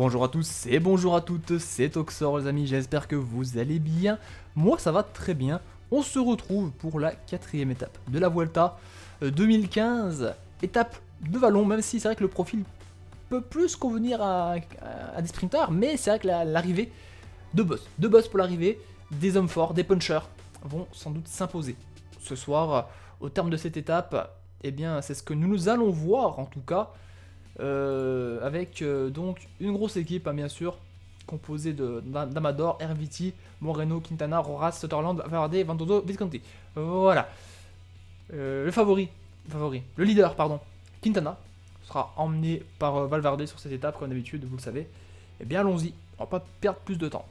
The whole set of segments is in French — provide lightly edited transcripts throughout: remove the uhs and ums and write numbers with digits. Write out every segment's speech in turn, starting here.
Bonjour à tous et bonjour à toutes, c'est Toxor les amis, j'espère que vous allez bien. Moi ça va très bien. On se retrouve pour la quatrième étape de la Vuelta 2015. Étape de vallon, même si c'est vrai que le profil peut plus convenir à des sprinters, mais c'est vrai que l'arrivée, deux boss pour l'arrivée, des hommes forts, des punchers, vont sans doute s'imposer. Ce soir, au terme de cette étape, eh bien c'est ce que nous allons voir en tout cas. Avec donc une grosse équipe, hein, bien sûr, composée d'Amador, RVT, Moreno, Quintana, Roras, Sutherland, Valverde, Ventoso, Visconti. Voilà. Le le leader, pardon, Quintana, sera emmené par Valverde sur cette étape, comme d'habitude, vous le savez. Et bien allons-y, on va pas perdre plus de temps.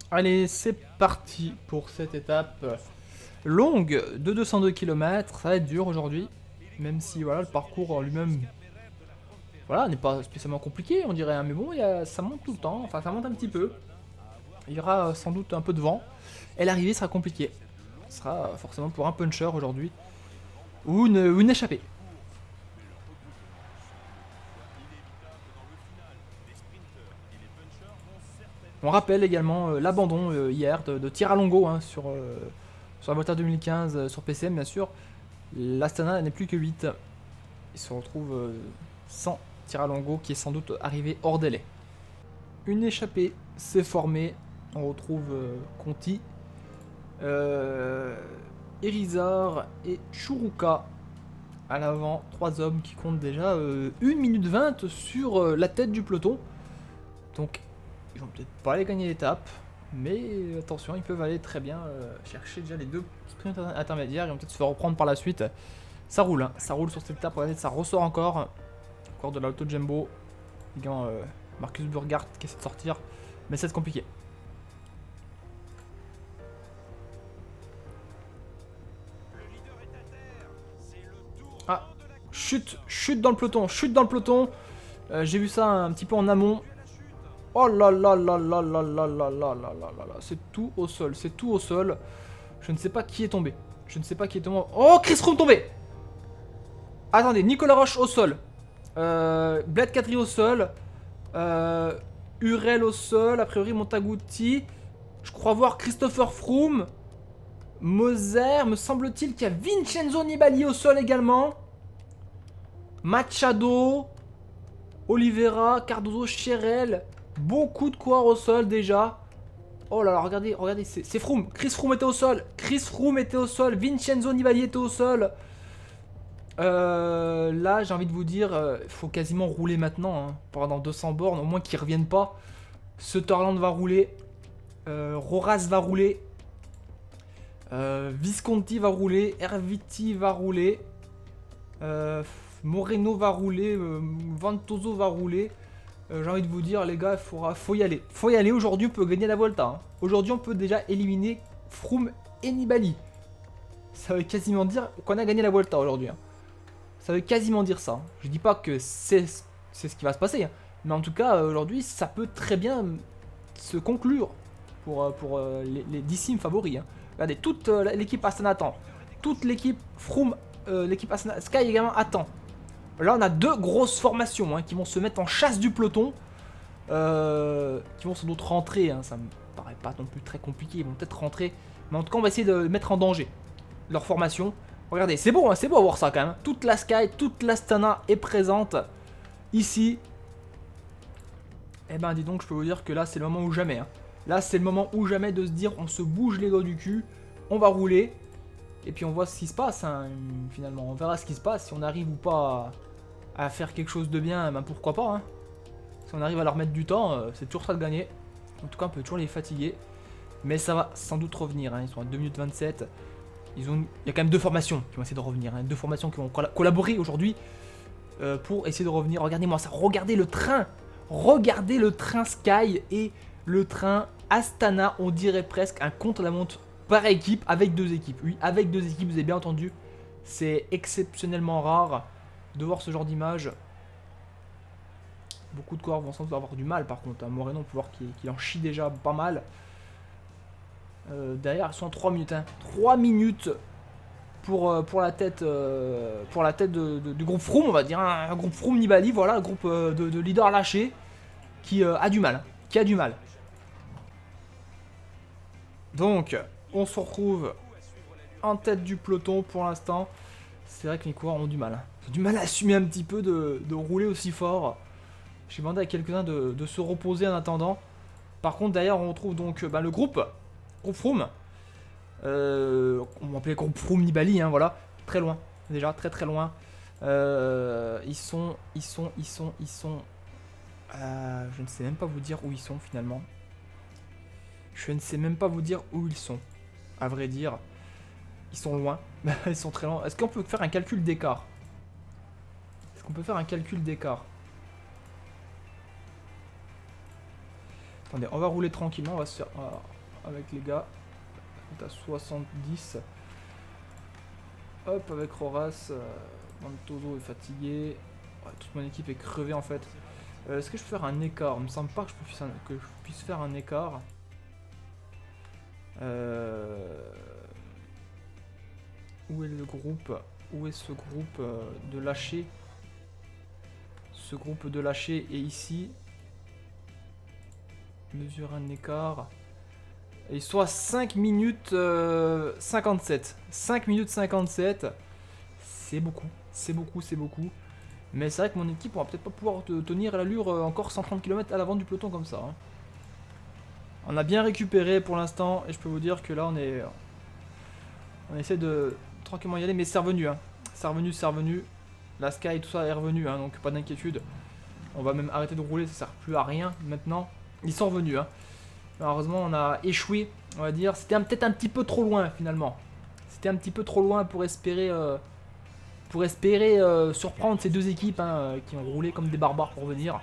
Allez, c'est parti pour cette étape longue de 202 km, ça va être dur aujourd'hui. Même si voilà, le parcours en lui-même voilà, n'est pas spécialement compliqué, on dirait, hein, mais bon, ça monte tout le temps, enfin ça monte un petit peu. Il y aura sans doute un peu de vent, et l'arrivée sera compliquée. Ce sera forcément pour un puncher aujourd'hui, ou une échappée. On rappelle également l'abandon hier de Tiralongo hein, sur la Volta 2015 sur PCM bien sûr. L'Astana n'est plus que 8. Il se retrouve sans Tiralongo qui est sans doute arrivé hors délai. Une échappée s'est formée. On retrouve Conti, Irizar et Churuka à l'avant. 3 hommes qui comptent déjà 1 minute 20 sur la tête du peloton. Donc ils vont peut-être pas aller gagner l'étape. Mais attention, ils peuvent aller très bien chercher déjà les 2 sprints intermédiaires. Ils vont peut-être se faire reprendre par la suite. Ça roule, hein. Ça roule sur cette étape. Regardez, ça ressort encore. Encore de l'auto Jumbo. Marcus Burghardt qui essaie de sortir. Mais c'est compliqué. Ah, chute dans le peloton, J'ai vu ça un petit peu en amont. Oh là là là là là là là là là là là. C'est tout au sol, Je ne sais pas qui est tombé. Oh, Chris Froome tombé. Attendez, Nicolas Roche au sol. Bled Catri au sol. Urel au sol. A priori, Montaguti. Je crois voir Christopher Froome. Moser. Me semble-t-il qu'il y a Vincenzo Nibali au sol également. Machado. Oliveira. Cardozo. Cherel. Beaucoup de coureurs au sol déjà. Oh là là, regardez, c'est Froome. Chris Froome était au sol. Vincenzo Nibali était au sol. Là, j'ai envie de vous dire, il faut quasiment rouler maintenant. Hein, pendant 200 bornes, au moins qu'ils reviennent pas. Sutherland va rouler. Roras va rouler. Visconti va rouler. RVT va rouler. Moreno va rouler. Ventoso va rouler. J'ai envie de vous dire, les gars, faut y aller. Aujourd'hui, on peut gagner la Volta. Hein. Aujourd'hui, on peut déjà éliminer Froome et Nibali. Ça veut quasiment dire qu'on a gagné la Volta aujourd'hui. Hein. Ça veut quasiment dire ça. Je dis pas que c'est ce qui va se passer. Hein. Mais en tout cas, aujourd'hui, ça peut très bien se conclure pour les 10 sims favoris. Hein. Regardez, toute l'équipe Astana attend. Toute l'équipe Froome, l'équipe Astana, Sky également attend. Là, on a 2 grosses formations hein, qui vont se mettre en chasse du peloton. Qui vont sans doute rentrer. Hein, ça me paraît pas non plus très compliqué. Ils vont peut-être rentrer. Mais en tout cas, on va essayer de mettre en danger leur formation. Regardez, c'est beau, hein, c'est beau à voir ça quand même. Toute la Sky, toute l'Astana est présente ici. Eh ben, dis donc, je peux vous dire que là, c'est le moment ou jamais. Hein. Là, c'est le moment ou jamais de se dire, on se bouge les doigts du cul, on va rouler. Et puis on voit ce qui se passe, hein, finalement. On verra ce qui se passe. Si on arrive ou pas à faire quelque chose de bien, ben pourquoi pas. Hein. Si on arrive à leur mettre du temps, c'est toujours ça de gagner. En tout cas, on peut toujours les fatiguer. Mais ça va sans doute revenir. Hein. Ils sont à 2 minutes 27. Il y a quand même 2 formations qui vont essayer de revenir. Hein. 2 formations qui vont collaborer aujourd'hui pour essayer de revenir. Regardez-moi ça. Regardez le train. Regardez le train Sky et le train Astana. On dirait presque un contre-la-montre par équipe avec 2 équipes. Oui, avec 2 équipes, vous avez bien entendu. C'est exceptionnellement rare de voir ce genre d'image. Beaucoup de coureurs vont sans doute avoir du mal par contre. Moreno, on peut voir qu'il en chie déjà pas mal. Derrière, ils sont en 3 minutes. Hein. 3 minutes pour la tête, du groupe Froome, on va dire. Hein. Un groupe Froome Nibali, voilà, un groupe de leaders lâchés. qui a du mal. Qui a du mal. Donc, on se retrouve en tête du peloton pour l'instant. C'est vrai que les coureurs ont du mal. Ils ont du mal à assumer un petit peu de rouler aussi fort. J'ai demandé à quelques-uns de se reposer en attendant. Par contre, derrière, on retrouve donc le groupe Froome. On va appeler groupe Froome Nibali, hein, voilà. Très loin, déjà, très très loin. Ils sont. Je ne sais même pas vous dire où ils sont finalement. Je ne sais même pas vous dire où ils sont. À vrai dire, ils sont loin. Ils sont très loin. Est-ce qu'on peut faire un calcul d'écart? Est-ce qu'on peut faire un calcul d'écart? Attendez, on va rouler tranquillement. On va se faire avec les gars. On est à 70. Hop, avec Roras. Mantoso est fatigué. Ouais, toute mon équipe est crevée en fait. Est-ce que je peux faire un écart? Il me semble pas que je puisse faire un écart. Où est le groupe? Où est ce groupe de lâcher? Ce groupe de lâcher est ici. Mesure un écart. Et ils sont à 5 minutes 57. 5 minutes 57. C'est beaucoup. C'est beaucoup, c'est beaucoup. Mais c'est vrai que mon équipe va peut-être pas pouvoir tenir l'allure encore 130 km à l'avant du peloton comme ça. Hein. On a bien récupéré pour l'instant. Et je peux vous dire que là on essaie de tranquillement y aller. Mais c'est revenu. Hein. C'est revenu, c'est revenu. La Sky, tout ça est revenu. Hein, donc pas d'inquiétude. On va même arrêter de rouler. Ça sert plus à rien maintenant. Ils sont revenus. Hein. Malheureusement, on a échoué, on va dire. C'était peut-être un petit peu trop loin, finalement. C'était un petit peu trop loin pour espérer surprendre ces deux équipes hein, qui ont roulé comme des barbares pour venir.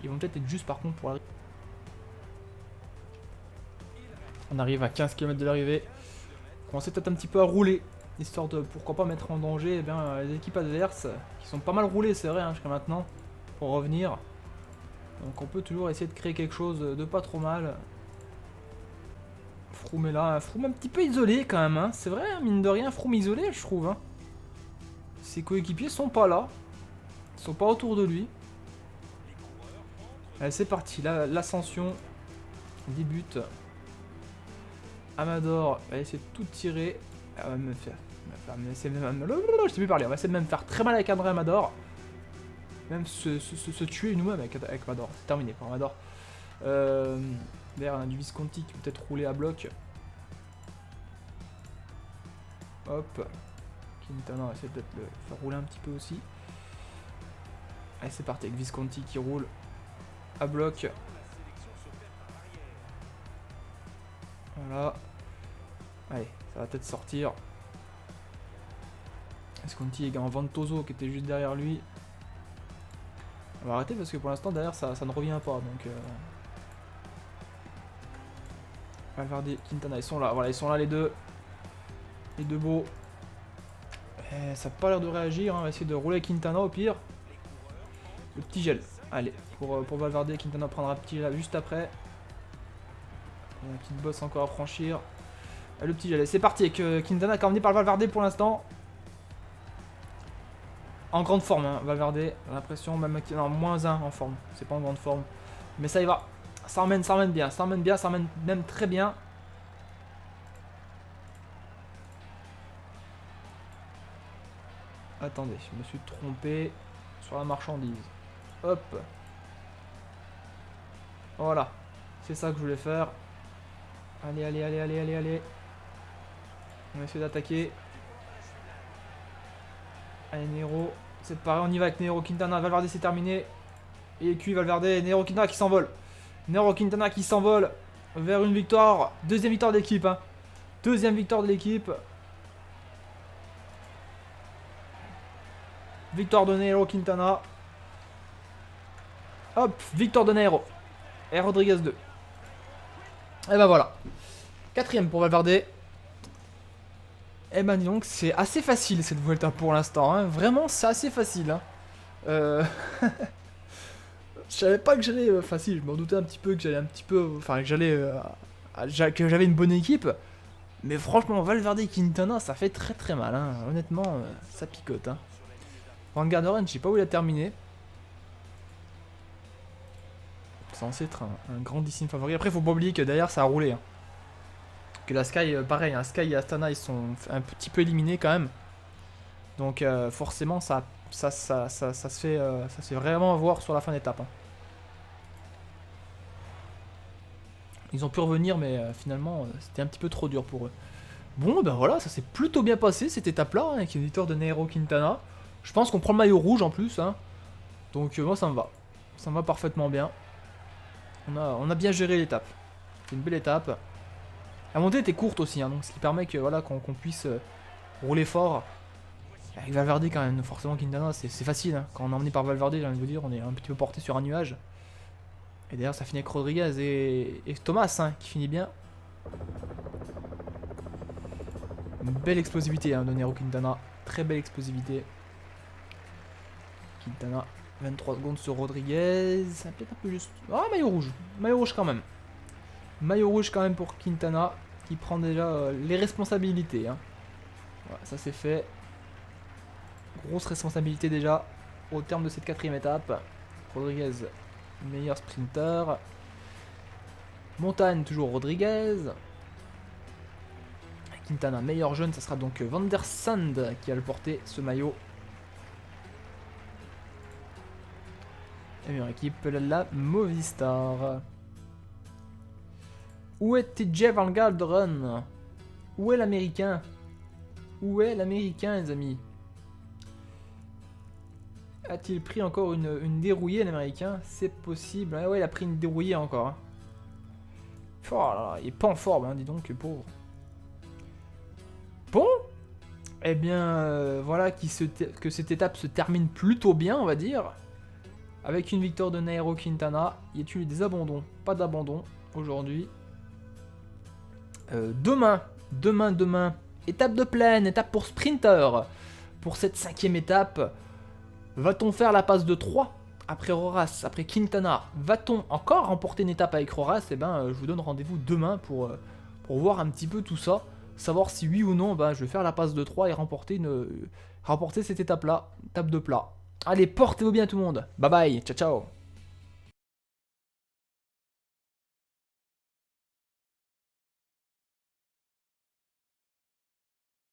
Ils vont peut-être être juste, par contre, pour l'arrivée. On arrive à 15 km de l'arrivée. On commence peut-être un petit peu à rouler, histoire de, pourquoi pas, mettre en danger les équipes adverses, qui sont pas mal roulées, c'est vrai, hein, jusqu'à maintenant, pour revenir. Donc on peut toujours essayer de créer quelque chose de pas trop mal. Froome est là, Froome un petit peu isolé quand même, hein. C'est vrai, mine de rien, Froome isolé je trouve. Hein. Ses coéquipiers sont pas là, ils sont pas autour de lui. Allez c'est parti, l'ascension débute. Amador va essayer de tout tirer. On va me faire... je sais plus parler, on va essayer de même faire très mal avec André Amador. Même se tuer nous-mêmes avec Amador. C'est terminé pour Amador. D'ailleurs, on a du Visconti qui peut peut-être rouler à bloc. Hop. Quintana, on va essayer de le faire rouler un petit peu aussi. Allez, c'est parti avec Visconti qui roule à bloc. Voilà. Allez, ça va peut-être sortir. Visconti est en Ventoso qui était juste derrière lui. On va arrêter parce que pour l'instant derrière ça ne revient pas donc Valverde, Quintana ils sont là, voilà ils sont là les deux beaux. Et ça n'a pas l'air de réagir, hein. On va essayer de rouler Quintana au pire. Le petit gel, allez pour Valverde, Quintana prendra un petit gel juste après. Il y a un petit boss encore à franchir. Le petit gel, c'est parti avec Quintana qui est emmené par Valverde pour l'instant. En grande forme, hein, Valverde, j'ai l'impression, même non, moins 1 en forme, c'est pas en grande forme. Mais ça y va, ça emmène bien, ça emmène même très bien. Attendez, je me suis trompé sur la marchandise. Hop. Voilà, c'est ça que je voulais faire. Allez. On va essayer d'attaquer. Allez Nero, c'est pareil, on y va avec Nero, Quintana, Valverde c'est terminé. Et QI Valverde, Nero Quintana qui s'envole. Nero Quintana qui s'envole vers une victoire. Deuxième victoire de l'équipe. Hein. Deuxième victoire de l'équipe. Victoire de Nero Quintana. Hop, victoire de Nero. Et Rodriguez 2. Et ben voilà. Quatrième pour Valverde. Eh ben dis donc, c'est assez facile cette Vuelta pour l'instant, hein. Vraiment c'est assez facile. Hein. Je savais pas que j'allais facile, je m'en doutais un petit peu que j'allais enfin que j'avais une bonne équipe. Mais franchement Valverde et Quintana ça fait très mal, hein. Honnêtement ça picote. Hein. Van Garderen, je sais pas où il a terminé. C'est censé être un grandissime favori. Après, faut pas oublier que derrière, ça a roulé. Hein. Que la Sky, pareil, hein, Sky et Astana, ils sont un petit peu éliminés quand même. Donc forcément, ça se fait vraiment avoir sur la fin d'étape. Hein. Ils ont pu revenir, mais finalement, c'était un petit peu trop dur pour eux. Bon, ben voilà, ça s'est plutôt bien passé cette étape-là, hein, avec une victoire de Nairo Quintana. Je pense qu'on prend le maillot rouge en plus. Hein. Donc moi, ça me va. Ça me va parfaitement bien. On a bien géré l'étape. C'est une belle étape. La montée était courte aussi, hein, donc ce qui permet que voilà qu'on puisse rouler fort. Avec Valverde quand même, forcément Quintana c'est facile. Hein. Quand on est emmené par Valverde, j'ai envie de vous dire, on est un petit peu porté sur un nuage. Et d'ailleurs ça finit avec Rodriguez et Thomas hein, qui finit bien. Une belle explosivité hein, de Nairo Quintana. Très belle explosivité. Quintana, 23 secondes sur Rodriguez. C'est peut-être un peu juste. Ah, maillot rouge. Maillot rouge quand même. Maillot rouge quand même pour Quintana. Qui prend déjà les responsabilités. Hein. Voilà, ça c'est fait. Grosse responsabilité déjà au terme de cette 4ème étape. Rodriguez, meilleur sprinter. Montagne, toujours Rodriguez. Quintana, meilleur jeune, ça sera donc Van der Sande qui va le porter, ce maillot. La meilleure équipe, la Movistar. Où est TJ Van Galderen? Où est l'américain? Où est l'américain, les amis? A-t-il pris encore une dérouillée, l'américain? C'est possible. Ah ouais, il a pris une dérouillée encore. Hein. Oh là là, il est pas en forme, hein, dis donc, le pauvre. Bon. Eh bien, voilà que cette étape se termine plutôt bien, on va dire. Avec une victoire de Nairo Quintana. Y a-t-il des abandons? Pas d'abandon aujourd'hui. Demain, étape de plaine, étape pour sprinter. Pour cette 5ème étape. Va-t-on faire la passe de 3 après Roras, après Quintana? Va-t-on encore remporter une étape avec Roras? Eh ben, je vous donne rendez-vous demain pour voir un petit peu tout ça. Savoir si oui ou non, ben, je vais faire la passe de 3 et remporter cette étape-là. Étape de plat. Allez, portez-vous bien tout le monde. Bye bye, ciao ciao.